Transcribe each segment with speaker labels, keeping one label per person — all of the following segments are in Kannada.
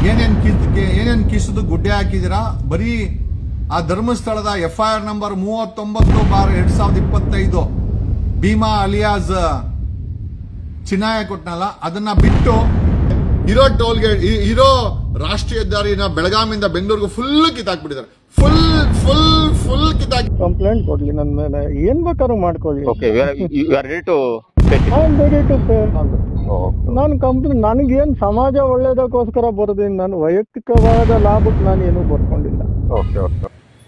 Speaker 1: ಏನೇನ್ ಕಿಸಿದು ಗುಡ್ಡೆ ಹಾಕಿದಿರಾ? ಬರೀ ಆ ಧರ್ಮಸ್ಥಳದ FIR ನಂಬರ್ 39/2025 ಭೀಮಾ ಅಲಿಯಾಸ್ ಚಿನ್ನಾಯ ಕೊಟ್ನಲ್ಲ, ಅದನ್ನ ಬಿಟ್ಟು ಇರೋ ಟೋಲ್ಗೆ ಇರೋ ರಾಷ್ಟ್ರೀಯ ಹೆದ್ದಾರಿನ ಬೆಳಗಾವಿಯಿಂದ ಬೆಂಗಳೂರಿಗೆ ಫುಲ್ ಕಿತ್ತಾಕ್ಬಿಟ್ಟಿದ್ದಾರೆ. ಫುಲ್ ಕಿತ್ತಾಕಿ
Speaker 2: ಕಂಪ್ಲೇಂಟ್ ಕೊಡ್ಲಿ ನನ್ನ ಮೇಲೆ, ಏನ್ ಬೇಕಾದ್ರೂ ಮಾಡ್ಕೊಳ್ಳಿ. ನಾನು ಕಂಪ್ಲೇಂಟ್, ನನಗೇನ್ ಸಮಾಜ ಒಳ್ಳೇದಕ್ಕೋಸ್ಕರ ಬರ್ದೀನಿ, ನಾನು ವೈಯಕ್ತಿಕವಾದ ಲಾಭಕ್ಕೆ ನಾನು ಏನೂ ಬರ್ಕೊಂಡಿಲ್ಲ.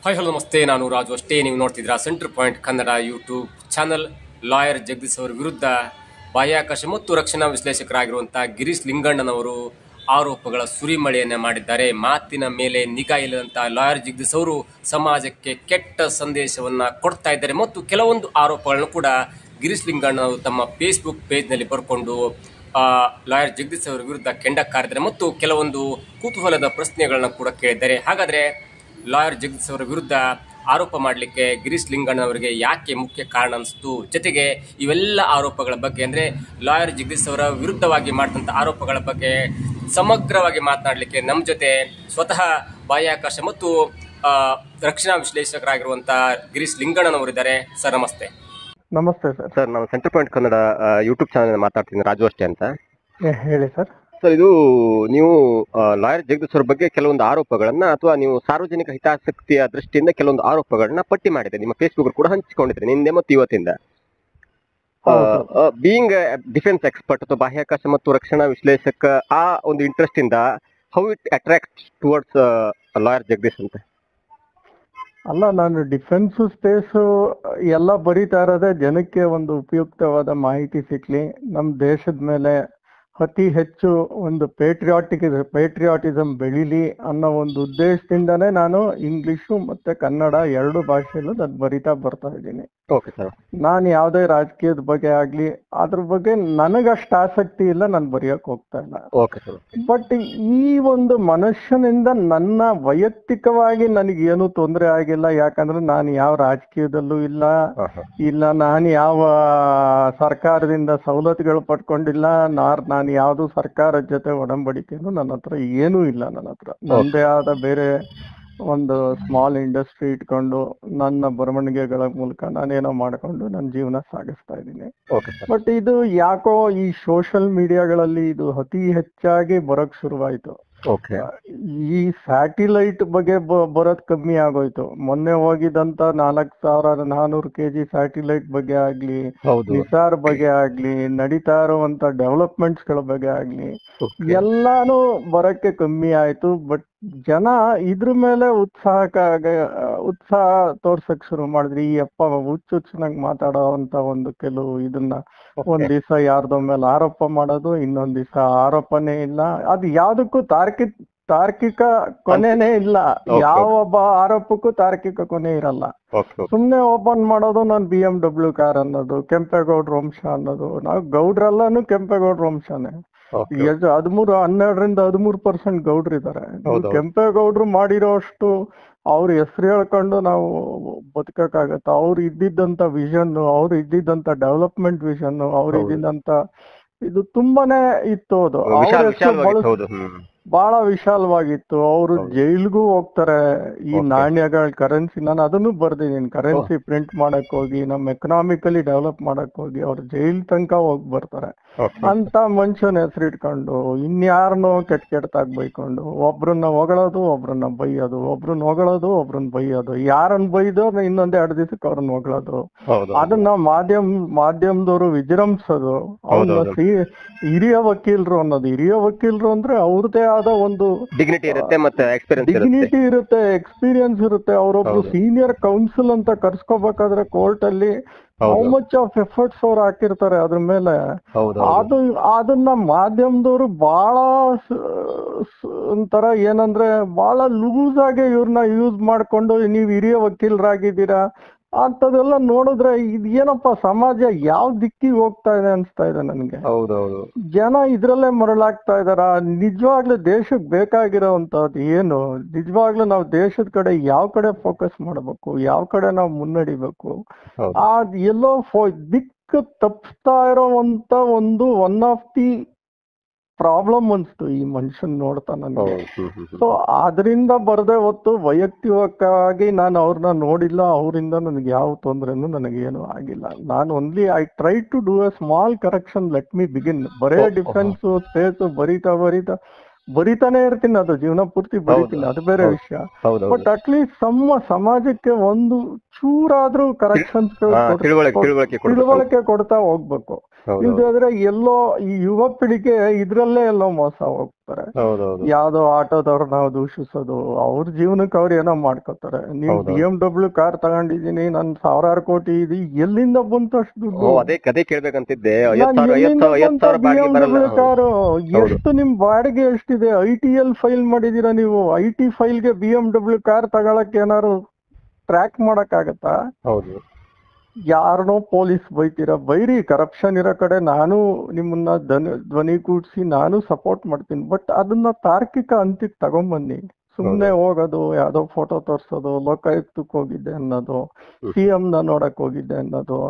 Speaker 3: ಹಾಯ್ ಹಲೋ ನಮಸ್ತೆ, ನಾನು ರಾಜು ಅಷ್ಟೇ. ನೀವು ನೋಡ್ತಿದ್ದೀರಾ centre point Kannada YouTube channel. Lawyer Jagadish ಅವರ ವಿರುದ್ಧ ಬಾಹ್ಯಾಕಾಶ ಮತ್ತು ರಕ್ಷಣಾ ವಿಶ್ಲೇಷಕರಾಗಿರುವಂತಹ ಗಿರೀಶ್ ಲಿಂಗಣ್ಣನವರು ಆರೋಪಗಳ ಸುರಿಮಳೆಯನ್ನ ಮಾಡಿದ್ದಾರೆ. ಮಾತಿನ ಮೇಲೆ ನಿಗಾ ಇಲ್ಲದಂತಹ ಲಾಯರ್ ಜಗದೀಶ್ ಅವರು ಸಮಾಜಕ್ಕೆ ಕೆಟ್ಟ ಸಂದೇಶವನ್ನ ಕೊಡ್ತಾ ಇದ್ದಾರೆ ಮತ್ತು ಕೆಲವೊಂದು ಆರೋಪಗಳನ್ನು ಕೂಡ ಗಿರೀಶ್ ಲಿಂಗಣ್ಣನವರು ತಮ್ಮ ಫೇಸ್ಬುಕ್ ಪೇಜ್ನಲ್ಲಿ ಬರ್ಕೊಂಡು ಲಾಯರ್ ಜಗದೀಶ್ ಅವರ ವಿರುದ್ಧ ಕೆಂಡಕ್ಕಾರಿದ್ದಾರೆ ಮತ್ತು ಕೆಲವೊಂದು ಕುತೂಹಲದ ಪ್ರಶ್ನೆಗಳನ್ನ ಕೂಡ ಕೇಳಿದ್ದಾರೆ. ಹಾಗಾದ್ರೆ ಲಾಯರ್ ಜಗದೀಶ್ ಅವರ ವಿರುದ್ಧ ಆರೋಪ ಮಾಡಲಿಕ್ಕೆ ಗಿರೀಶ್ ಲಿಂಗಣ್ಣವರಿಗೆ ಯಾಕೆ ಮುಖ್ಯ ಕಾರಣ ಅನಿಸ್ತು? ಜೊತೆಗೆ ಇವೆಲ್ಲ ಆರೋಪಗಳ ಬಗ್ಗೆ, ಅಂದ್ರೆ ಲಾಯರ್ ಜಗದೀಶ್ ಅವರ ವಿರುದ್ಧವಾಗಿ ಮಾಡಿದಂಥ ಆರೋಪಗಳ ಬಗ್ಗೆ ಸಮಗ್ರವಾಗಿ ಮಾತನಾಡಲಿಕ್ಕೆ ನಮ್ಮ ಜೊತೆ ಸ್ವತಃ ಬಾಹ್ಯಾಕಾಶ ಮತ್ತು ರಕ್ಷಣಾ ವಿಶ್ಲೇಷಕರಾಗಿರುವಂತಹ ಗಿರೀಶ್ ಲಿಂಗಣ್ಣನವರಿದ್ದಾರೆ. ಸರ್ ನಮಸ್ತೆ.
Speaker 2: ನಮಸ್ತೆ ಸರ್.
Speaker 4: ಸರ್, ನಾನು centre point Kannada YouTube channel ಮಾತಾಡ್ತೀನಿ, ರಾಜು ಅಷ್ಟೇ ಅಂತ.
Speaker 2: ಹೇಳಿ ಸರ್.
Speaker 4: ಸರ್, ಇದು ನೀವು ಲಾಯರ್ ಜಗದೀಶ್ ಅವರ ಬಗ್ಗೆ ಕೆಲವೊಂದು ಆರೋಪಗಳನ್ನ ಅಥವಾ ನೀವು ಸಾರ್ವಜನಿಕ ಹಿತಾಸಕ್ತಿಯ ದೃಷ್ಟಿಯಿಂದ ಕೆಲವೊಂದು ಆರೋಪಗಳನ್ನ ಪಟ್ಟಿ ಮಾಡಿದೆ, ನಿಮ್ಮ ಫೇಸ್ಬುಕ್ ಕೂಡ ಹಂಚಿಕೊಂಡಿದ್ರಿ ನಿನ್ನೆ ಮತ್ತು ಇವತ್ತಿಂದ. ಬೀಯಿಂಗ್ ಡಿಫೆನ್ಸ್ ಎಕ್ಸ್ಪರ್ಟ್ ಅಥವಾ ಬಾಹ್ಯಾಕಾಶ ಮತ್ತು ರಕ್ಷಣಾ ವಿಶ್ಲೇಷಕ, ಆ ಒಂದು ಇಂಟ್ರೆಸ್ಟ್ ಇಂದ how it attract towards lawyer Jagadish ಅಂತ?
Speaker 2: ಅಲ್ಲ, ನಾನು ಡಿಫೆನ್ಸ್ ಸ್ಪೇಸ್ ಎಲ್ಲ ಬರೀತಾ ಇರೋದೇ ಜನಕ್ಕೆ ಒಂದು ಉಪಯುಕ್ತವಾದ ಮಾಹಿತಿ ಸಿಕ್ಲಿ, ನಮ್ಮ ದೇಶದ ಮೇಲೆ ಅತಿ ಹೆಚ್ಚು ಒಂದು ಪೇಟ್ರಿಯಾಟಿಸಮ್ ಬೆಳೀಲಿ ಅನ್ನೋ ಒಂದು ಉದ್ದೇಶದಿಂದಾನೇ ನಾನು ಇಂಗ್ಲಿಷು ಮತ್ತೆ ಕನ್ನಡ ಎರಡು ಭಾಷೆಯಲ್ಲೂ ನಾನು ಬರಿತಾ ಬರ್ತಾ ಇದ್ದೀನಿ.
Speaker 4: Okay sir.
Speaker 2: ನಾನು ಯಾವುದೇ ರಾಜಕೀಯದ ಬಗ್ಗೆ ಆಗ್ಲಿ ಅದ್ರ ಬಗ್ಗೆ ನನಗಷ್ಟು ಆಸಕ್ತಿ ಇಲ್ಲ, ನಾನು ಬರೆಯಕ್ ಹೋಗ್ತಾ ಇಲ್ಲ.
Speaker 4: Okay sir.
Speaker 2: ಬಟ್ ಈ ಒಂದು ಮನುಷ್ಯನಿಂದ ನನ್ನ ವೈಯಕ್ತಿಕವಾಗಿ ನನಗೇನು ತೊಂದರೆ ಆಗಿಲ್ಲ, ಯಾಕಂದ್ರೆ ನಾನು ಯಾವ ರಾಜಕೀಯದಲ್ಲೂ ಇಲ್ಲ ನಾನು ಯಾವ ಸರ್ಕಾರದಿಂದ ಸವಲತ್ತುಗಳು ಪಡ್ಕೊಂಡಿಲ್ಲ, ನಾನು ಯಾವ್ದು ಸರ್ಕಾರದ ಜೊತೆ ಒಡಂಬಡಿಕೆನು ನನ್ನ ಹತ್ರ ಏನೂ ಇಲ್ಲ. ನನ್ನ ಹತ್ರ ನಂದೇ ಆದ ಬೇರೆ ಒಂದು ಸ್ಮಾಲ್ ಇಂಡಸ್ಟ್ರಿ ಇಟ್ಕೊಂಡು ನನ್ನ ಬರವಣಿಗೆಗಳ ಮೂಲಕ ನಾನೇನೋ ಮಾಡ್ಕೊಂಡು ನನ್ನ ಜೀವನ ಸಾಗಿಸ್ತಾ ಇದ್ದೀನಿ. ಬಟ್ ಇದು ಯಾಕೋ ಈ ಸೋಷಿಯಲ್ ಮೀಡಿಯಾಗಳಲ್ಲಿ ಇದು ಅತಿ ಹೆಚ್ಚಾಗಿ ಬರೋಕ್ ಶುರುವಾಯ್ತು. ಈ ಸ್ಯಾಟಿಲೈಟ್ ಬಗ್ಗೆ ಬರೋದ್ ಕಮ್ಮಿ ಆಗೋಯ್ತು. ಮೊನ್ನೆ ಹೋಗಿದಂತ 4400 kg ಸ್ಯಾಟಿಲೈಟ್ ಬಗ್ಗೆ ಆಗ್ಲಿ, ನಿಸಾರ್ ಬಗ್ಗೆ ಆಗ್ಲಿ, ನಡೀತಾ ಇರುವಂತ ಡೆವಲಪ್ಮೆಂಟ್ಸ್ ಗಳ ಬಗ್ಗೆ ಆಗ್ಲಿ ಎಲ್ಲಾನು ಬರಕ್ಕೆ ಕಮ್ಮಿ ಆಯ್ತು. ಬಟ್ ಜನ ಇದ್ರ ಮೇಲೆ ಉತ್ಸಾಹ ತೋರ್ಸಕ್ ಶುರು ಮಾಡಿದ್ರಿ. ಈ ಅಪ್ಪ ಹುಚ್ಚುಚ್ಚನಾಗ್ ಮಾತಾಡೋ ಅಂತ ಒಂದು ಕೆಲವು ಇದನ್ನ ಒಂದ್ ದಿವಸ ಯಾರ್ದೋ ಮೇಲೆ ಆರೋಪ ಮಾಡೋದು, ಇನ್ನೊಂದ್ ದಿವಸ ಆರೋಪನೇ ಇಲ್ಲ. ಅದು ಯಾವ್ದಕ್ಕೂ ತಾರ್ಕಿಕ ಕೊನೆನೇ ಇಲ್ಲ. ಯಾವೊಬ್ಬ ಆರೋಪಕ್ಕೂ ತಾರ್ಕಿಕ ಕೊನೆ ಇರಲ್ಲ. ಸುಮ್ನೆ ಓಪನ್ ಮಾಡೋದು, ನಾನು BMW ಕಾರ್ ಅನ್ನೋದು, ಕೆಂಪೇಗೌಡ್ರ ವಂಶ ಅನ್ನೋದು. ನಾವು ಗೌಡ್ರೆಲ್ಲಾನು ಕೆಂಪೇಗೌಡ್ರ ವಂಶನೇ. 13% ಗೌಡ್ರಿದ್ದಾರೆ. ಕೆಂಪೇಗೌಡ್ರು ಮಾಡಿರೋ ಅಷ್ಟು ಅವ್ರ ಹೆಸರು ಹೇಳ್ಕೊಂಡು ನಾವು ಬದುಕಕ್ಕಾಗತ್ತ? ಅವ್ರು ಇದ್ದಿದ್ದಂತ ವಿಷನ್, ಅವ್ರು ಇದ್ದಿದ್ದಂತ ಡೆವಲಪ್ಮೆಂಟ್ ವಿಷನ್, ಅವ್ರು ಇದ್ದಿದ್ದಂತ ಇದು ತುಂಬಾನೇ ಇತ್ತು. ಅದು ಬಹಳ ವಿಶಾಲವಾಗಿತ್ತು. ಅವರು ಜೈಲ್ಗೂ ಹೋಗ್ತಾರೆ. ಈ ನಾಣ್ಯಗಳ ಕರೆನ್ಸಿ, ನಾನು ಅದನ್ನು ಬರ್ದಿದ್ದೀನಿ, ಕರೆನ್ಸಿ ಪ್ರಿಂಟ್ ಮಾಡಕ್ ಹೋಗಿ, ನಮ್ಮ ಎಕನಾಮಿಕಲಿ ಡೆವಲಪ್ ಮಾಡಕ್ ಹೋಗಿ ಅವ್ರು ಜೈಲ್ ತನಕ ಹೋಗಿ ಬರ್ತಾರೆ. ಅಂತ ಮನುಷ್ಯನ ಹೆಸರಿಟ್ಕೊಂಡು ಇನ್ಯಾರನ್ನೋ ಕೆಟ್ಟದಾಗ್ ಬೈಕೊಂಡು, ಒಬ್ರನ್ನ ಹೊಗಳೋದು, ಒಬ್ರನ್ನ ಬೈಯೋದು, ಒಬ್ರನ್ನ ಹೊಗಳೋದು, ಒಬ್ರನ್ನ ಬೈಯೋದು, ಯಾರನ್ನ ಬೈದೋ ಇನ್ನೊಂದ್ 2 ದಿವಸಕ್ಕೆ ಅವ್ರನ್ನ ಹೊಗಳೋದು, ಅದನ್ನ ಮಾಧ್ಯಮದವರು ವಿಜೃಂಭಿಸೋದು. ಅವ್ರನ್ನ ಹಿರಿಯ ವಕೀಲರು ಅನ್ನೋದು, ಹಿರಿಯ ವಕೀಲರು ಅಂದ್ರೆ ಅವ್ರದೇ ಆದ ಒಂದು
Speaker 4: ಡಿಗ್ನಿಟಿ ಇರುತ್ತೆ, ಮತ್ತೆ
Speaker 2: ಎಕ್ಸ್ಪೀರಿಯನ್ಸ್ ಇರುತ್ತೆ. ಅವರೊಬ್ರು ಸೀನಿಯರ್ ಕೌನ್ಸಿಲ್ ಅಂತ ಕರ್ಸ್ಕೋಬೇಕಾದ್ರೆ ಕೋರ್ಟ್ ಅಲ್ಲಿ ಹೌ ಮಚ್ ಆಫ್ ಎಫರ್ಟ್ಸ್ ಅವ್ರು ಹಾಕಿರ್ತಾರೆ ಅದ್ರ ಮೇಲೆ. ಅದನ್ನ ಮಾಧ್ಯಮದವರು ಬಹಳ ಒಂಥರ ಏನಂದ್ರೆ ಬಹಳ ಲೂಸ್ ಆಗಿ ಇವ್ರನ್ನ ಯೂಸ್ ಮಾಡ್ಕೊಂಡು, ನೀವ್ ಹಿರಿಯ ವಕೀಲರಾಗಿದ್ದೀರಾ ಅಂತದೆಲ್ಲ ನೋಡಿದ್ರೆ ಇದೇನಪ್ಪ ಸಮಾಜ ಯಾವ ದಿಕ್ಕಿಗೆ ಹೋಗ್ತಾ ಇದೆ ಅನ್ಸ್ತಾ ಇದೆ ನನ್ಗೆ. ಜನ ಇದ್ರಲ್ಲೇ ಮರಳಾಗ್ತಾ ಇದಾರ. ನಿಜವಾಗ್ಲೂ ದೇಶಕ್ಕೆ ಬೇಕಾಗಿರೋಂಥದ್ದು ಏನು? ನಿಜವಾಗ್ಲೂ ನಾವು ದೇಶದ ಕಡೆ ಯಾವ ಕಡೆ ಫೋಕಸ್ ಮಾಡ್ಬೇಕು, ಯಾವ ಕಡೆ ನಾವು ಮುನ್ನಡಿಬೇಕು, ಎಲ್ಲೋ ದಿಕ್ಕು ತಪ್ಪಿಸ್ತಾ ಇರೋವಂತ ಒನ್ ಆಫ್ ದಿ ಪ್ರಾಬ್ಲಮ್ ಅನ್ಸ್ತು ಈ ಮನುಷ್ಯನ್ ನೋಡ್ತಾ ನನಗೆ. ಸೊ ಅದರಿಂದ ಬರ್ದೆ ಹೊತ್ತು ವೈಯಕ್ತಿಕವಾಗಿ ನಾನು ಅವ್ರನ್ನ ನೋಡಿಲ್ಲ, ಅವರಿಂದ ನನಗೆ ಯಾವ ತೊಂದರೆನೂ ನನಗೇನು ಆಗಿಲ್ಲ. ನಾನು only I try to do a small correction, let me begin. ಬರೇ ಡಿಫೆನ್ಸ್ ಸ್ಪೇಸ್ ಬರಿತಾನೆ ಇರ್ತೀನಿ, ಅದು ಜೀವನ ಪೂರ್ತಿ ಬರೀತೀನಿ, ಅದು ಬೇರೆ ವಿಷಯ. ಬಟ್ ಅಟ್ಲೀಸ್ಟ್ ಸಮಾಜಕ್ಕೆ ಒಂದು ಚೂರಾದ್ರೂ ಕರೆಕ್ಷನ್ಸ್ ತಿಳುವಳಿಕೆ ಕೊಡ್ತಾ ಹೋಗ್ಬೇಕು. ಇಲ್ದಾದ್ರೆ ಎಲ್ಲೋ ಈ ಯುವ ಪೀಳಿಗೆ ಇದ್ರಲ್ಲೇ ಎಲ್ಲೋ ಮೋಸ ಹೋಗ್ತಾರೆ. ಯಾವ್ದೋ ಆಟೋದವ್ರು ನಾವು ದೂಷಿಸೋದು, ಅವ್ರ ಜೀವನಕ್ಕೆ ಅವ್ರು ಏನೋ ಮಾಡ್ಕೋತಾರೆ. ನೀವು BMW ಕಾರ್ ತಗೊಂಡಿದೀನಿ, ನನ್ 1000 ಕೋಟಿ ಇದೆ, ಎಲ್ಲಿಂದ ಬಂತು ಅಷ್ಟು ದುಡ್ಡು?
Speaker 4: ಅದೇ ಕೇಳ್ಬೇಕಂತಿದ್ದೆ.
Speaker 2: BMW ಕಾರು ಎಷ್ಟು, ನಿಮ್ ಬಾಡಿಗೆ ಎಷ್ಟಿದೆ? ITL ಫೈಲ್ ಮಾಡಿದೀರಾ ನೀವು? IT ಫೈಲ್ಗೆ BMW ಕಾರ್ ತಗೊಳಕ್ ಏನಾರು ಟ್ರ್ಯಾಕ್ ಮಾಡಕ್ ಆಗತ್ತಾ? ಯಾರನೋ ಪೊಲೀಸ್ ಬೈತೀರಾ, ಬೈರಿ, ಕರಪ್ಷನ್ ಇರೋ ಕಡೆ ನಾನು ನಿಮ್ಮನ್ನ ಧ್ವನಿ ಕೂಡ್ಸಿ ನಾನು ಸಪೋರ್ಟ್ ಮಾಡ್ತೀನಿ. ಬಟ್ ಅದನ್ನ ತಾರ್ಕಿಕ ಅಂತ್ಯಕ್ಕೆ ತಗೊಂಬನ್ನಿ. ಸುಮ್ನೆ ಹೋಗೋದು, ಯಾವ್ದೋ ಫೋಟೋ ತೋರ್ಸೋದು, ಲೋಕಾಯುಕ್ತಕ್ಕೆ ಹೋಗಿದ್ದೆ ಅನ್ನೋದು, CM ನ ನೋಡಕ್ ಹೋಗಿದ್ದೆ ಅನ್ನೋದು,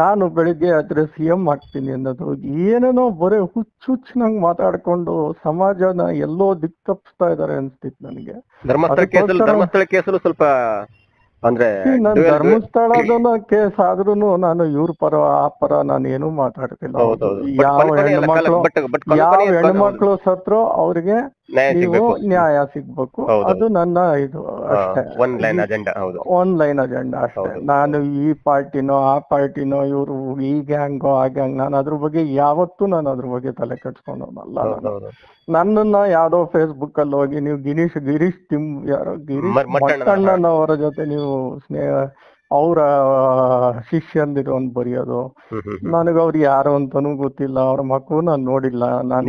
Speaker 2: ನಾನು ಬೆಳಿಗ್ಗೆ ಆದ್ರೆ CM ಆಗ್ತೀನಿ ಅನ್ನೋದು, ಏನೇನೋ ಬರೀ ಹುಚ್ಚುಚ್ಚನಂಗ್ ಮಾತಾಡ್ಕೊಂಡು ಸಮಾಜನ ಎಲ್ಲೋ ದಿಕ್ ತಪ್ಪಿಸ್ತಾ ಇದಾರೆ ಅನ್ಸ್ತಿತ್ತು ನನಗೆ.
Speaker 4: ಧರ್ಮಸ್ಥಳ ಕೇಸಲು ಸ್ವಲ್ಪ ಅಂದ್ರೆ
Speaker 2: ನಾನು ಧರ್ಮಸ್ಥಳದ ಕೇಸ್ ಆದ್ರೂನು ನಾನು ಇವ್ರ ಪರ ಆ ಪರ ನಾನು ಏನು ಮಾತಾಡ್ತಿಲ್ಲ. ಯಾವ ಹೆಣ್ಮಕ್ಳು ಸತ್ರು ಅವ್ರಿಗೆ ನೀವು ನ್ಯಾಯ ಸಿಗ್ಬೇಕು, ಅದು ನನ್ನ ಇದು ಅಷ್ಟೇ. ಒನ್ ಲೈನ್ ಅಜೆಂಡಾ ಅಷ್ಟೇ. ನಾನು ಈ ಪಾರ್ಟಿನೋ ಆ ಪಾರ್ಟಿನೋ, ಇವ್ರು ಈ ಗ್ಯಾಂಗೋ ಆ ಗ್ಯಾಂಗ್, ನಾನು ಅದ್ರ ಬಗ್ಗೆ ಯಾವತ್ತೂ ನಾನು ಅದ್ರ ಬಗ್ಗೆ ತಲೆ ಕೆಡ್ಸ್ಕೊಂಡವನಲ್ಲ. ನನ್ನನ್ನ ಯಾವ್ದೋ ಫೇಸ್ಬುಕ್ ಅಲ್ಲಿ ಹೋಗಿ ನೀವು ಗಿರೀಶ್ ಯಾರೋ ಮಟ್ಟಣ್ಣನವರ ಜೊತೆ ನೀವು ಸ್ನೇಹ, ಅವ್ರ ಶಿಷ್ಯಂದಿರು ಅಂತ ಬರೆಯೋದು, ನನಗ ಅವ್ರು ಯಾರು ಅಂತಾನೂ ಗೊತ್ತಿಲ್ಲ, ಅವ್ರ ಮಕ್ಕಳು ನಾನು ನೋಡಿಲ್ಲ. ನಾನು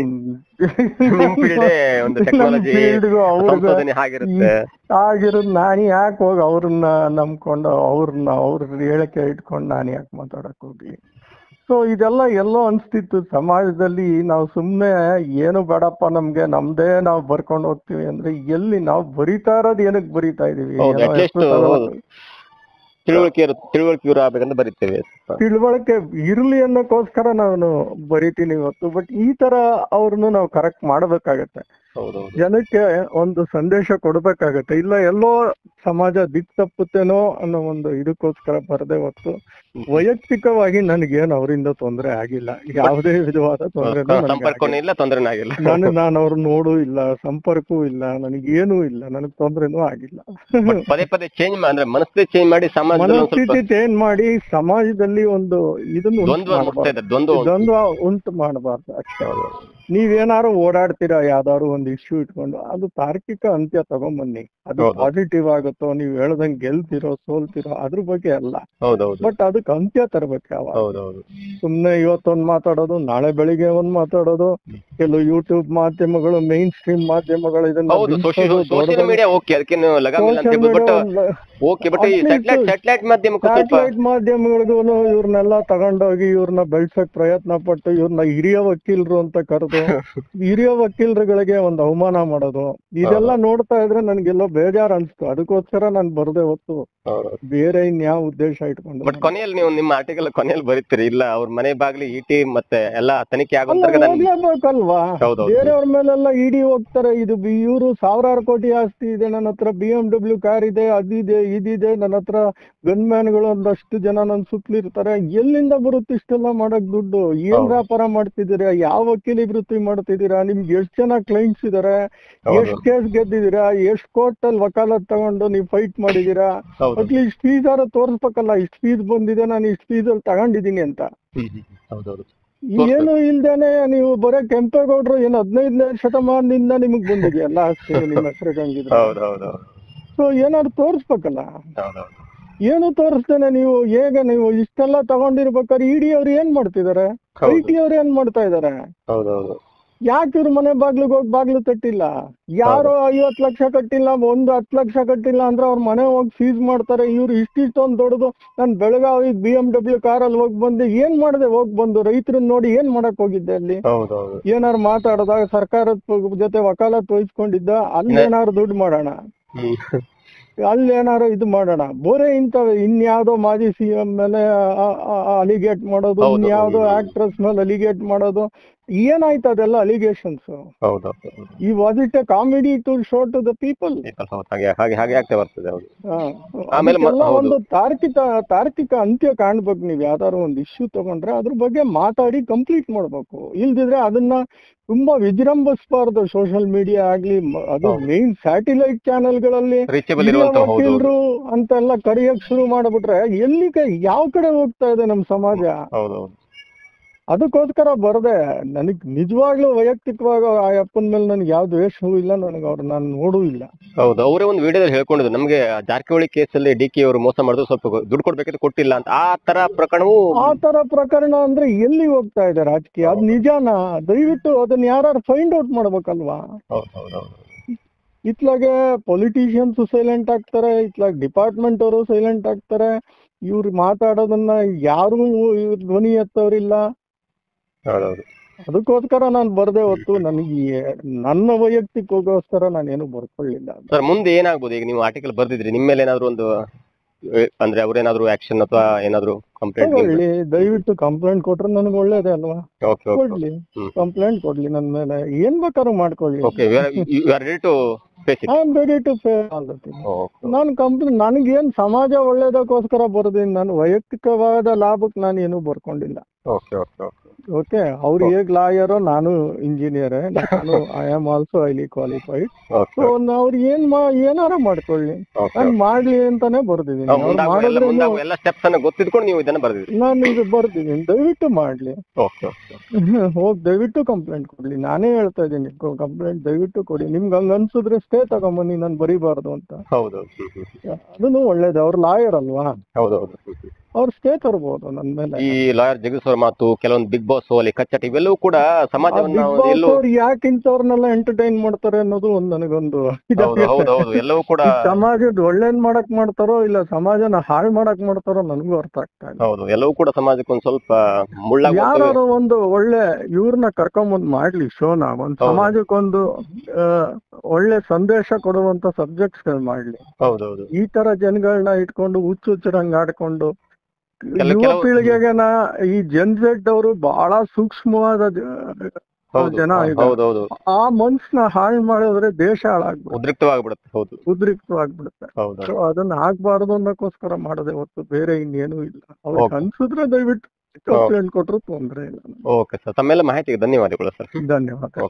Speaker 2: ಆಗಿರೋದು ನಾನು ಯಾಕೆ ಹೋಗಿ ಅವ್ರನ್ನ ನಂಬ್ಕೊಂಡು ಅವ್ರ ಹೇಳಿಕೆ ಇಟ್ಕೊಂಡು ನಾನು ಯಾಕೆ ಮಾತಾಡಕ್ ಹೋಗಿ? ಸೊ ಇದೆಲ್ಲ ಎಲ್ಲೋ ಅನ್ಸ್ತಿತ್ತು ಸಮಾಜದಲ್ಲಿ. ನಾವು ಸುಮ್ನೆ ಏನು ಬೇಡಪ್ಪ, ನಮ್ಗೆ ನಮ್ದೇ ನಾವು ಬರ್ಕೊಂಡು ಹೋಗ್ತೀವಿ ಅಂದ್ರೆ ಎಲ್ಲಿ ನಾವು ಬರಿತಾ ಇರೋದು ಏನಕ್ಕೆ ಬರಿತಾ ಇದೀವಿ? ತಿಳುವಳಿಕೆ ಇರ್ಲಿ ಅನ್ನೋಕ್ಕೋಸ್ಕರ ನಾನು ಬರಿತೀನಿ ಇವತ್ತು. ಬಟ್ ಈ ತರ ಅವ್ರನ್ನು ನಾವು ಕರೆಕ್ಟ್ ಮಾಡ್ಬೇಕಾಗತ್ತೆ, ಜನಕ್ಕೆ ಒಂದು ಸಂದೇಶ ಕೊಡ್ಬೇಕಾಗತ್ತೆ. ಇಲ್ಲ ಎಲ್ಲೋ ಸಮಾಜ ದಿಕ್ ತಪ್ಪುತ್ತೇನೋ ಅನ್ನೋ ಒಂದು ಇದಕ್ಕೋಸ್ಕರ ಬರದೆ ಹೊತ್ತು ವೈಯಕ್ತಿಕವಾಗಿ ನನಗೇನು ಅವರಿಂದ ತೊಂದರೆ ಆಗಿಲ್ಲ, ಯಾವುದೇ ವಿಧವಾದ ತೊಂದರೆ. ನಾನು ಅವ್ರು ನೋಡು ಇಲ್ಲ, ಸಂಪರ್ಕವೂ ಇಲ್ಲ, ನನಗೇನೂ ಇಲ್ಲ, ನನಗ್ ತೊಂದ್ರೆನೂ ಆಗಿಲ್ಲ. ಮನಸ್ಥಿತಿ ಚೇಂಜ್ ಮಾಡಿ ಸಮಾಜದಲ್ಲಿ ಒಂದು ದ್ವಂದ್ವ ಉಂಟು ಮಾಡಬಾರ್ದು ಅಷ್ಟೇ. ನೀವೇನಾರು ಓಡಾಡ್ತೀರಾ ಯಾವ್ದಾದ್ರು ಒಂದು ಇಶ್ಯೂ ಇಟ್ಕೊಂಡು, ಅದು ತಾರ್ಕಿಕ ಅಂತ್ಯ ತಗೊಂಬನ್ನಿ. ಅದು ಪಾಸಿಟಿವ್ ಆಗುತ್ತೋ, ನೀವ್ ಹೇಳ್ದಂಗೆ ಗೆಲ್ತಿರೋ ಸೋಲ್ತಿರೋ ಅದ್ರ ಬಗ್ಗೆ ಅಲ್ಲ, ಬಟ್ ಅದಕ್ಕೆ ಅಂತ್ಯ ತರಬೇಕು. ಸುಮ್ನೆ ಇವತ್ತೊಂದ್ ಮಾತಾಡೋದು, ನಾಳೆ ಬೆಳಿಗ್ಗೆ ಒಂದ್ ಮಾತಾಡೋದು. ಕೆಲವು ಯೂಟ್ಯೂಬ್ ಮಾಧ್ಯಮಗಳು, ಮೇನ್ ಸ್ಟ್ರೀಮ್ ಮಾಧ್ಯಮಗಳು ಇದನ್ನ ಸ್ಯಾಟಲೈಟ್ ಮಾಧ್ಯಮಗಳಿಗೂ ಇವ್ರನ್ನೆಲ್ಲ ತಗೊಂಡೋಗಿ ಇವ್ರನ್ನ ಬೆಳ್ಸಕ್ ಪ್ರಯತ್ನ ಪಟ್ಟು ಇವ್ರನ್ನ ಹಿರಿಯ ವಕೀಲರು ಅಂತ ಕರೆದು ಹಿರಿಯ ವಕೀಲರುಗಳಿಗೆ ಒಂದು ಅವಮಾನ ಮಾಡೋದು, ಇದೆಲ್ಲ ನೋಡ್ತಾ ಇದ್ರೆ ನನ್ಗೆಲ್ಲೋ ಬೇಜಾರ್ ಅನ್ಸ್ತು. ಅದಕ್ಕೋಸ್ಕರ ನಾನು ಬರದೆ ಹೊತ್ತು ಬೇರೆ ಇನ್ಯಾವ ಉದ್ದೇಶ ಇಟ್ಕೊಂಡು.
Speaker 4: ಬಟ್ ಕೊನೆಯಲ್ಲಿ ನೀವು ನಿಮ್ಮ ಆರ್ಟಿಕಲ್ ಕೊನೆಯಲ್ಲಿ ಬರೀತೀರಿ, ಇಲ್ಲ ಅವ್ರ ಮನೆ ಬಾಗ್ಲಿ ಇಟಿ ಮತ್ತೆ ಎಲ್ಲ ತನಿಖೆ
Speaker 2: ಹೋಗ್ಲೇಬೇಕಲ್ವಾ? ಬೇರೆಯವ್ರ ಮೇಲೆಲ್ಲ ಇಡಿ ಹೋಗ್ತಾರೆ. ಇದು ಇವರು 1000 ಕೋಟಿ ಆಸ್ತಿ ಇದೆ, ನನ್ನ ಹತ್ರ BMW ಕಾರ್ ಇದೆ, ಅದಿದೆ ಇದಿದೆ, ನನ್ನ ಹತ್ರ ಗನ್ ಮ್ಯಾನ್ಗಳು ಒಂದಷ್ಟು ಜನ ನನ್ ಸುತ್ತಲಿರ್ತಾರೆ. ಎಲ್ಲಿಂದ ಬರುತ್ತೆ ಇಷ್ಟೆಲ್ಲ ಮಾಡಕ್ ದುಡ್ಡು? ಏನ್ ವ್ಯಾಪಾರ ಮಾಡ್ತಿದ್ದೀರಾ? ಯಾವ ವಕೀಲಿ ವೃತ್ತಿ ಮಾಡ್ತಿದ್ದೀರಾ? ನಿಮ್ಗೆ ಎಷ್ಟ್ ಜನ ಕ್ಲೈಂಟ್ಸ್ ಇದಾರೆ? ಎಷ್ಟ್ ಕೇಸ್ ಗೆದ್ದಿದ್ದೀರಾ? ಎಷ್ಟ್ ಕೋರ್ಟ್ ಅಲ್ಲಿ ವಕಾಲತ್ ತಗೊಂಡು ನೀವು ಫೈಟ್ ಮಾಡಿದೀರಾ? ಅಟ್ಲೀಸ್ಟ್ ಫೀಸ್ ಆರ ತೋರ್ಸ್ಬೇಕಲ್ಲ, ಇಷ್ಟ್ ಫೀಸ್ ಬಂದಿದೆ, ನಾನು ಇಷ್ಟ್ ಫೀಸ್ ಅಲ್ಲಿ ತಗೊಂಡಿದೀನಿ ಅಂತ. ಏನು ಇಲ್ದೇನೆ ನೀವು ಬರೇ ಕೆಂಪೇಗೌಡರು ಏನು 15ನೇ ಶತಮಾನದಿಂದ ನಿಮಗ್ ಬಂದಿದೆಯಲ್ಲ ನಿಮ್ಮ ಹೆಸರು. ಸೊ ಏನಾದ್ರು ತೋರ್ಸ್ಬೇಕಲ್ಲ, ಏನು ತೋರಿಸ್ತೇನೆ. ನೀವು ಹೇಗೆ ನೀವು ಇಷ್ಟೆಲ್ಲ ತಗೊಂಡಿರ್ಬೇಕಾದ್ರೆ ಇಡಿ ಅವ್ರು ಏನ್ ಮಾಡ್ತಿದಾರೆ? IT ಅವ್ರು ಏನ್ ಮಾಡ್ತಾ ಇದಾರೆ? ಯಾಕೆ ಇವ್ರ ಮನೆ ಬಾಗ್ಲಿಗೆ ಹೋಗಿ ಬಾಗ್ಲು ತಟ್ಟಿಲ್ಲ? ಯಾರೋ 50 ಲಕ್ಷ ಕಟ್ಟಿಲ್ಲ, 10 ಲಕ್ಷ ಕಟ್ಟಿಲ್ಲ ಅಂದ್ರೆ ಅವ್ರ ಮನೆ ಹೋಗಿ ಸೀಸ್ ಮಾಡ್ತಾರೆ. ಇವ್ರು ಇಷ್ಟೊಂದು ದೊಡ್ಡದು, ನಾನು ಬೆಳಗಾವಿ BMW ಕಾರಲ್ಲಿ ಹೋಗಿ ಬಂದೆ. ಏನ್ ಮಾಡಿದೆ ಹೋಗಿ ಬಂದು? ರೈತರನ್ನ ನೋಡಿ ಏನ್ ಮಾಡಕ್ ಹೋಗಿದ್ದೆ ಅಲ್ಲಿ? ಏನಾರು ಮಾತಾಡೋದಾಗ ಸರ್ಕಾರದ ಜೊತೆ ವಕಾಲತ್ ವಹಿಸ್ಕೊಂಡಿದ್ದ? ಅಲ್ಲಿ ಏನಾದ್ರು ದುಡ್ಡು ಮಾಡೋಣ? ಅಲ್ಲಿ ಏನಾರು ಇದು ಮಾಡೋಣ, ಬೋರೆ ಇಂಥವೆ ಇನ್ಯಾವುದೋ ಮಾಜಿ CM ಮೇಲೆ ಅಲಿಗೇಟ್ ಮಾಡೋದು,
Speaker 4: ಹೌದು,
Speaker 2: ಇನ್ಯಾವುದೋ
Speaker 4: ಹೌದು.
Speaker 2: ಆಕ್ಟ್ರೆಸ್ ಮೇಲೆ ಅಲಿಗೇಟ್ ಮಾಡೋದು, ಏನಾಯ್ತು ಅದೆಲ್ಲ ಅಲಿಗೇಷನ್ಸ್?
Speaker 4: ಹೌದೌದು
Speaker 2: ಈ was it a comedy to show to the people?
Speaker 4: ಹೌದು, ಹಾಗೆ ಹಾಗೆ ಹಾಗೆ ಆಗ್ತಾ ಬರ್ತದೆ. ಹೌದು. ಆಮೇಲೆ
Speaker 2: ಅದಕ್ಕೆಲ್ಲ
Speaker 4: ಹೌದು.
Speaker 2: ಒಂದು ತಾರ್ಕಿಕ ಅಂತ್ಯ ಕಾಣ್ಬೇಕು. ನೀವ್ ಯಾವ್ದಾದ್ರು ಒಂದು ಇಶ್ಯೂ ತಗೊಂಡ್ರೆ ಅದ್ರ ಬಗ್ಗೆ ಮಾತಾಡಿ ಕಂಪ್ಲೀಟ್ ಮಾಡ್ಬೇಕು. ಇಲ್ದಿದ್ರೆ ಅದನ್ನ ತುಂಬಾ ವಿಜೃಂಭಿಸಬಾರ್ದು. ಸೋಷಿಯಲ್ ಮೀಡಿಯಾ ಆಗ್ಲಿ, ಅದು ಮೇನ್ ಸ್ಯಾಟಿಲೈಟ್ ಚಾನೆಲ್ಗಳಲ್ಲಿ
Speaker 4: ರೀಚಬಲ್ ಇರುವಂತ ಹೌದು
Speaker 2: ವಕೀಲರು ಅಂತೆಲ್ಲ ಕರೆಯಕ್ ಶುರು ಮಾಡ್ಬಿಟ್ರೆ ಎಲ್ಲಿಗೆ ಯಾವ ಕಡೆ ಹೋಗ್ತಾ ಇದೆ ನಮ್ ಸಮಾಜ?
Speaker 4: ಹೌದೌದು.
Speaker 2: ಅದಕ್ಕೋಸ್ಕರ ಬರ್ದೆ. ನನಗ್ ನಿಜವಾಗ್ಲೂ ವೈಯಕ್ತಿಕವಾಗಿ ಆ ಅಪ್ಪನ ಮೇಲೆ ನನ್ಗೆ ಯಾವ ದ್ವೇಷವೂ ಇಲ್ಲ, ನನಗೆ ಅವ್ರು ನಾನು ನೋಡೂ ಇಲ್ಲ.
Speaker 4: ಹೌದು, ಅವರೇ ಒಂದು ವಿಡಿಯೋದಲ್ಲಿ ಹೇಳ್ಕೊಂಡಿದ್ರು, ನಮ್ಗೆ ಜಾರಕಿಹೊಳಿ ಕೇಸಲ್ಲಿ DK ಅವರು ಮೋಸ ಮಾಡಿದ್ರು, ಸ್ವಲ್ಪ ದುಡ್ಡು ಕೊಡ್ಬೇಕಿತ್ತು, ಕೊಟ್ಟಿಲ್ಲ ಅಂತ. ಆ ತರ ಪ್ರಕರಣವು
Speaker 2: ಆ ತರ ಪ್ರಕರಣ ಅಂದ್ರೆ ಎಲ್ಲಿ ಹೋಗ್ತಾ ಇದೆ ರಾಜಕೀಯ? ಅದ್ ನಿಜಾನಾ? ದಯವಿಟ್ಟು ಅದನ್ನ ಯಾರು ಫೈಂಡ್ ಔಟ್ ಮಾಡ್ಬೇಕಲ್ವಾ? ಇತ್ಲಾಗೆ ಪೊಲಿಟಿಷಿಯನ್ಸ್ ಸೈಲೆಂಟ್ ಆಗ್ತಾರೆ, ಇತ್ಲಾಗ ಡಿಪಾರ್ಟ್ಮೆಂಟ್ ಅವರು ಸೈಲೆಂಟ್ ಆಗ್ತಾರೆ. ಇವ್ರು ಮಾತಾಡೋದನ್ನ ಯಾರು ಧ್ವನಿ ಎತ್ತವ್ರಿಲ್ಲ.
Speaker 4: ಹೌದೌದು.
Speaker 2: ಅದಕ್ಕೋಸ್ಕರ ನಾನು ಬರ್ದೆ ಹೊತ್ತು ನನಗೆ ನನ್ನ ವೈಯಕ್ತಿಕೋಸ್ಕರ ನಾನೇನು ಬರ್ಕೊಳ್ಳಿಲ್ಲ.
Speaker 4: ಸರ್, ಮುಂದೆ ಏನಾಗ್ಬೋದು? ಈಗ ನೀವು ಆರ್ಟಿಕಲ್ ಬರ್ದಿದ್ರಿ, ನಿಮ್ಮ ಮೇಲೆ ಏನಾದ್ರು ಒಂದು ಅಂದ್ರೆ ಅವ್ರೇನಾದ್ರು ಆಕ್ಷನ್ ಅಥವಾ ಏನಾದ್ರು ಕಂಪ್ಲೇಂಟ್?
Speaker 2: ತಗೊಳ್ಳಿ, ದಯವಿಟ್ಟು ಕಂಪ್ಲೇಂಟ್ ಕೊಟ್ರೆ ನನಗೆ ಒಳ್ಳೇದೇ ಅಲ್ವಾ?
Speaker 4: Okay okay.
Speaker 2: ಕೊಡ್ಲಿ, ಕಂಪ್ಲೇಂಟ್ ಕೊಡ್ಲಿ, ನನ್ನ ಮೇಲೆ ಏನ್ ಬೇಕಾದ್ರೂ ಮಾಡ್ಕೊಳ್ಳಿ.
Speaker 4: Okay, you are ready to face it.
Speaker 2: I am ready to face all the thing. ನಾನು ನನಗೇನ್ ಸಮಾಜ ಒಳ್ಳೇದಕ್ಕೋಸ್ಕರ ಬರ್ದೀನಿ. ನಾನು ವೈಯಕ್ತಿಕವಾದ ಲಾಭಕ್ಕೆ ನಾನು ಏನೂ ಬರ್ಕೊಂಡಿಲ್ಲ.
Speaker 4: ಓಕೆ ಓಕೆ ಓಕೆ
Speaker 2: ಓಕೆ, ಅವ್ರು ಹೇಗ್ ಲಾಯರ್, ನಾನು ಇಂಜಿನಿಯರ್, ನಾನು I am also highly qualified. So ಅವ್ರು ಏನಾರ ಮಾಡ್ಕೊಳ್ಳಿ, ನಾನು ಮಾಡ್ಲಿ ಅಂತಾನೆ ಬರ್ದಿದ್ದೀನಿ.
Speaker 4: ಎಲ್ಲ ಸ್ಟೆಪ್ಸ್ ಅನ್ನ ಗೊತ್ತಿದ್ಕೊಂಡು ನೀವು ಇದನ್ನ ಬರ್ದಿದ್ರಿ?
Speaker 2: ನಾನು ಇದು ಬರ್ದಿದ್ದೀನಿ, ದಯವಿಟ್ಟು ಮಾಡ್ಲಿ. ಹೋಗಿ ದಯವಿಟ್ಟು ಕಂಪ್ಲೇಂಟ್ ಕೊಡ್ಲಿ. ನಾನೇ ಹೇಳ್ತಾ ಇದ್ದೀನಿ, ಕಂಪ್ಲೇಂಟ್ ದಯವಿಟ್ಟು ಕೊಡಿ. ನಿಮ್ಗೆ ಹಂಗ ಅನ್ಸಿದ್ರೆ ಸ್ಟೇ ತಗೊಂಬನ್ನಿ, ನಾನು ಬರೀಬಾರ್ದು ಅಂತ.
Speaker 4: ಹೌದೌದು.
Speaker 2: ಅದನ್ನು ಒಳ್ಳೇದು. ಅವ್ರು ಲಾಯರ್ ಅಲ್ವಾ,
Speaker 4: ಹೌದೌದು.
Speaker 2: ಅವ್ರು ಸ್ಟೇ ತರ್ಬೋದು ನನ್ನ ಮೇಲೆ.
Speaker 4: ಈ ಲಾಯರ್ ಜಗದೀಶ್ ಅವ್ರ ಮಾತು, ಕೆಲವೊಂದು ಬಿಗ್ ಬಾಸ್ ಅಲ್ಲಿ ಕಚ್ಚಟ, ಇವೆಲ್ಲವೂ ಕೂಡ ಸಮಾಜವನ್ನ
Speaker 2: ಯಾಕೆ ಇಂಥವ್ರನ್ನೆಲ್ಲ ಎಂಟರ್ಟೈನ್ ಮಾಡ್ತಾರೆ ಅನ್ನೋದು ಒಂದು ನನಗೊಂದು
Speaker 4: ಹೌದೌದು, ಎಲ್ಲವೂ ಕೂಡ
Speaker 2: ಸಮಾಜದ ಒಳ್ಳೇದ್ ಮಾಡಕ್ ಮಾಡ್ತಾರೋ ಇಲ್ಲ ಸಮಾಜನ ಹಾಳು ಮಾಡಕ್ ಮಾಡ್ತಾರೋ ನನಗೂ ಅರ್ಥ ಆಗ್ತಾ ಇಲ್ಲ.
Speaker 4: ಹೌದು, ಎಲ್ಲವೂ ಕೂಡ ಸಮಾಜಕ್ಕೆ ಒಂದ್ ಸ್ವಲ್ಪ ಮುಳ್ಳಾಗಿ.
Speaker 2: ಯಾರು ಒಂದು ಒಳ್ಳೆ ಇವ್ರನ್ನ ಕರ್ಕೊಂಬಂದ್ ಮಾಡ್ಲಿ ಶೋನ, ಒಂದ್ ಸಮಾಜಕ್ಕೊಂದು ಒಳ್ಳೆ ಸಂದೇಶ ಕೊಡುವಂತ ಸಬ್ಜೆಕ್ಟ್ಸ್ ಗಳು ಮಾಡ್ಲಿ.
Speaker 4: ಹೌದೌದು.
Speaker 2: ಈ ತರ ಜನಗಳನ್ನ ಇಟ್ಕೊಂಡು ಹುಚ್ಚುಚ್ಚರಂಗ್ ಆಡ್ಕೊಂಡು ಯುವ ಪೀಳಿಗೆಗನ ಈ ಜೆನ್ಝೆಡ್ ಅವರು ಬಹಳ ಸೂಕ್ಷ್ಮವಾದ ಜನ.
Speaker 4: ಹೌದೌದು.
Speaker 2: ಆ ಮನ್ಸನ್ನ ಹಾಳು ಮಾಡಿದ್ರೆ ದೇಶ ಹಾಳಾಗ್ಬಿಡುತ್ತೆ, ಉದ್ರಿಕ್ತವಾಗ್ಬಿಡುತ್ತೆ. ಸೊ ಅದನ್ನ ಆಗ್ಬಾರ್ದು ಅನ್ನೋಕ್ಕೋಸ್ಕರ ಮಾಡದೆ ಹೊತ್ತು ಬೇರೆ ಇನ್ನೇನು ಇಲ್ಲ. ಅವ್ರಿಗೆ ಅನ್ಸಿದ್ರೆ ದಯವಿಟ್ಟು ಕಂಪ್ಲೇಂಟ್ ಕೊಟ್ರು ತೊಂದ್ರೆ ಇಲ್ಲ.
Speaker 4: ಓಕೆ ಸರ್, ತಮ್ಮೆಲ್ಲ ಮಾಹಿತಿಗೆ ಧನ್ಯವಾದಗಳು ಸರ್.
Speaker 2: ಧನ್ಯವಾದ.